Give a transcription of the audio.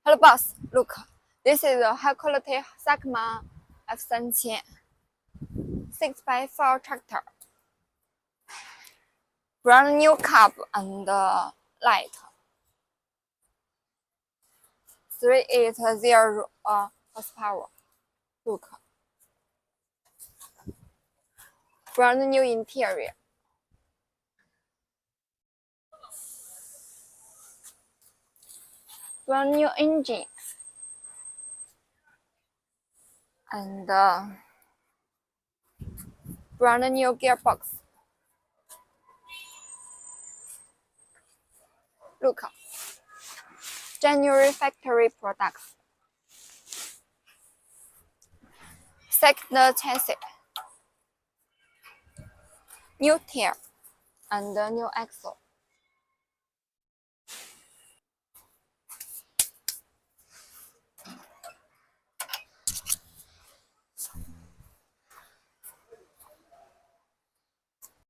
Hello boss, look, this is a high quality Sakma F3000 6x4 tractor. Brand new cab and light. 380 horsepower. Look. Brand new interior. Brand new engine. And brand new gearbox. Look. January factory products. Second chassis. New tail and new axle.